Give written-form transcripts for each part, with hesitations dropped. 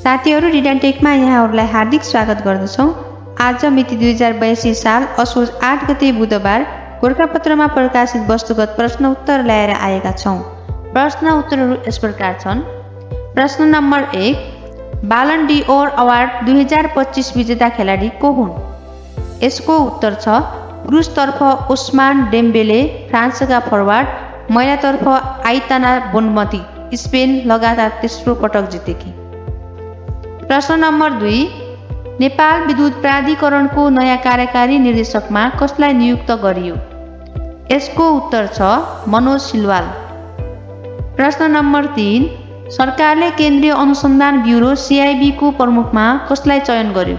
साथीहरू, रिडानटेकमा यहाँहरूलाई हार्दिक स्वागत गर्दछौँ। आज मिति 2082 साल असोज 8 गते बुधबार गोरखापत्रमा प्रकाशित वस्तुगत प्रश्न उत्तर ल्याएर आएका छौँ। प्रश्न उत्तरहरू यस प्रकार छन्। प्रश्न नम्बर 1, बालन डी ओर अवार्ड 2025 विजेता खेलाडी को हुन्? यसको उत्तर छ पुरुषतर्फ ओस्मान डेम्बेले, फ्रान्सका फरवार्ड, महिलातर्फ आइताना बोनमती, स्पेन लगातार तेस्रो पटक जितेकी। प्रश्न नम्बर 2, नेपाल विद्युत प्राधिकरणको नयाँ कार्यकारी निर्देशकमा कसलाई नियुक्त गरियो? यसको उत्तर छ मनोज सिलवाल। प्रश्न नम्बर 3, सरकारले केन्द्रीय अनुसन्धान ब्युरो CIB को प्रमुखमा कसलाई चयन गर्यो?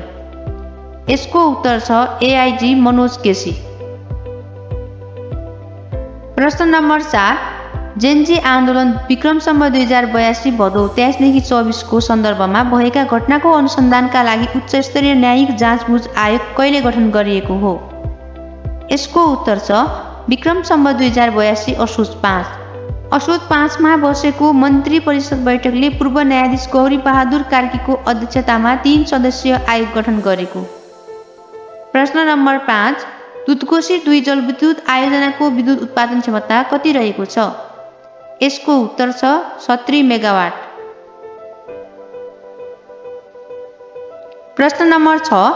यसको उत्तर छ AIG मनोज केसी। प्रश्न नम्बर 4, जेन्जी आन्दोलन विक्रमसम्म 2082 भदौ 23देखि 24 को सन्दर्भमा भएका घटनाको अनुसन्धानका लागि उच्चस्तरीय न्यायिक जाँचबुझ आयोग कहिले गठन गरिएको हो? यसको उत्तर छ विक्रमसम्म 2082 असोज 5। असोज 5 मा बसेको मन्त्री परिषद बैठकले पूर्व न्यायाधीश गौरी बहादुर कार्कीको अध्यक्षतामा 3 सदस्यीय आयोग गठन गरेको। प्रश्न नम्बर 5, दुधकोशी 2 जलविद्युत आयोजनाको विद्युत उत्पादन क्षमता कति रहेको छ? यसको उत्तर छ 70 मेगावाट। प्रश्न नम्बर 6,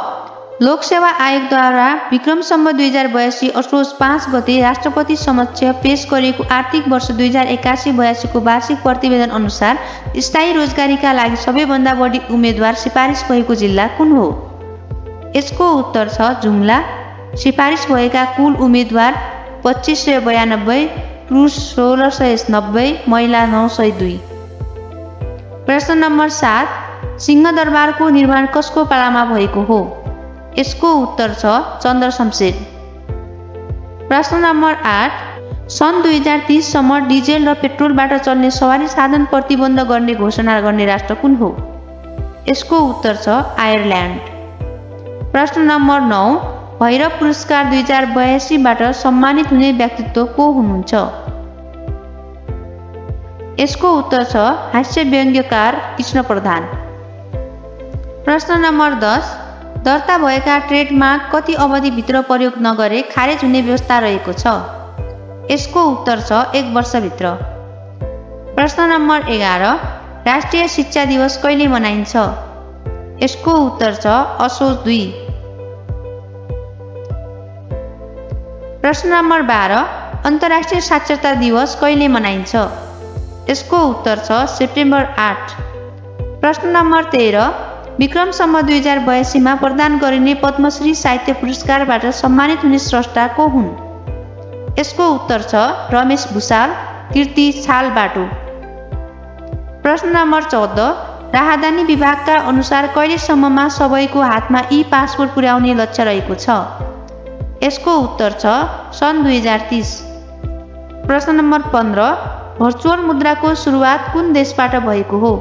लोकसेवा आयोगद्वारा विक्रमसम्म 2082 असोज 5 गते राष्ट्रपति समक्ष पेश गरिएको आर्थिक वर्ष 2081-82 को वार्षिक प्रतिवेदन अनुसार स्थायी रोजगारीका लागि सबैभन्दा बढी उम्मेद्वार सिफारिस भएको जिल्ला कुन हो? यसको उत्तर छ जुम्ला। सिफारिस भएका कुल उम्मेद्वार 2592, पुरुष 1690, महिला 902। प्रश्न नम्बर 7, सिंहदरबारको निर्माण कसको पालामा भएको हो? यसको उत्तर छ चन्द्र शमशेर। प्रश्न नम्बर 8, सन् 2030 सम्म डिजेल र पेट्रोलबाट चल्ने सवारी साधन प्रतिबन्ध गर्ने घोषणा गर्ने राष्ट्र कुन हो? यसको उत्तर छ आयरल्यान्ड। प्रश्न नम्बर 9, भैरव पुरस्कार 2082बाट सम्मानित हुने व्यक्तित्व को हुनुहुन्छ? यसको उत्तर छ हास्य व्यङ्ग्यकार कृष्ण प्रधान। प्रश्न नम्बर 10, दर्ता भएका ट्रेडमार्क कति अवधिभित्र प्रयोग नगरे खारेज हुने व्यवस्था रहेको छ? यसको उत्तर छ 1 वर्षभित्र। प्रश्न नम्बर 11, राष्ट्रिय शिक्षा दिवस कहिले मनाइन्छ? यसको उत्तर छ असोज 2। प्रश्न नम्बर 12, अन्तर्राष्ट्रिय साक्षरता दिवस कहिले मनाइन्छ? यसको उत्तर छ सेप्टेम्बर 8। प्रश्न नम्बर 13, विक्रमसम्म 2082 मा प्रदान गरिने पद्मश्री साहित्य पुरस्कारबाट सम्मानित हुने स्रष्टा को हुन्? यसको उत्तर छ रमेश भुसाल, कीर्ति छालबाटो। प्रश्न नम्बर 14, राहदानी विभागका अनुसार कहिलेसम्ममा सबैको हातमा पासपोर्ट पुर्याउने लक्ष्य रहेको छ? यसको उत्तर छ सन् 2030। प्रश्न नम्बर 15, भर्चुअल मुद्राको सुरुवात कुन देशबाट भएको हो?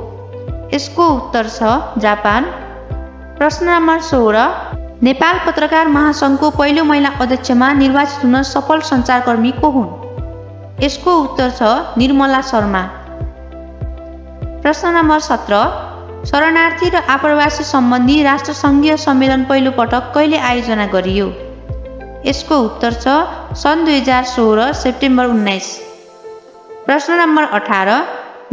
यसको उत्तर छ जापान। प्रश्न नम्बर 16, नेपाल पत्रकार महासङ्घको पहिलो महिला अध्यक्षमा निर्वाचित हुन सफल सञ्चारकर्मी को हुन्? यसको उत्तर छ निर्मला शर्मा। प्रश्न नम्बर 17, शरणार्थी र आप्रवासी सम्बन्धी राष्ट्रसङ्घीय सम्मेलन पहिलो पटक कहिले आयोजना गरियो? यसको उत्तर छ सन् 2016 सेप्टेम्बर 19। प्रश्न नम्बर 18,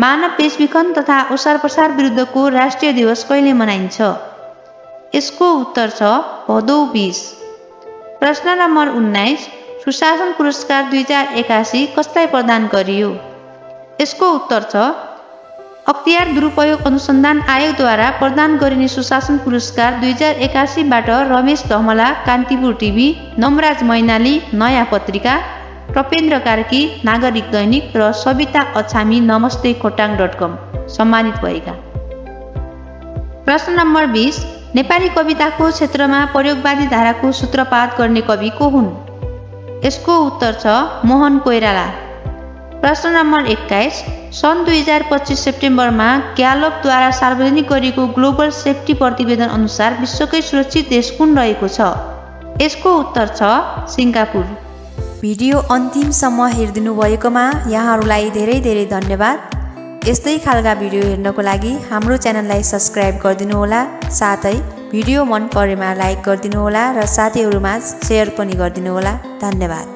मानव बेचबिखन तथा ओसार पसार विरुद्धको राष्ट्रिय दिवस कहिले मनाइन्छ? यसको उत्तर छ भदौ 20। प्रश्न नम्बर 19, सुशासन पुरस्कार 2081 कसलाई प्रदान गरियो? यसको उत्तर छ अख्तियार दुरुपयोग अनुसन्धान आयोगद्वारा प्रदान गरिने सुशासन पुरस्कार 2081बाट रमेश धमला, कान्तिपुर टिभी, नमराज मैनाली, नयाँ पत्रिका, प्रपेन्द्र कार्की, नागरिक दैनिक र सविता अछामी, नमस्ते खोटाङ.com सम्मानित भएका। प्रश्न नम्बर 20, नेपाली कविताको क्षेत्रमा प्रयोगवादी धाराको सूत्रपात गर्ने कवि को हुन्? यसको उत्तर छ मोहन कोइराला। प्रश्न नम्बर 21, सन् 2025 सेप्टेम्बरमा ग्यालपद्वारा सार्वजनिक गरिएको ग्लोबल सेफ्टी प्रतिवेदन अनुसार विश्वकै सुरक्षित देश कुन रहेको छ? यसको उत्तर छ सिङ्गापुर। भिडियो अन्तिमसम्म हेरिदिनु भएकोमा यहाँहरूलाई धेरै धेरै धन्यवाद। यस्तै खालका भिडियो हेर्नको लागि हाम्रो च्यानललाई सब्स्क्राइब गरिदिनु होला। साथै भिडियो मन परेमा लाइक गरिदिनु होला र साथीहरुमा शेयर पनि गरिदिनु होला। धन्यवाद।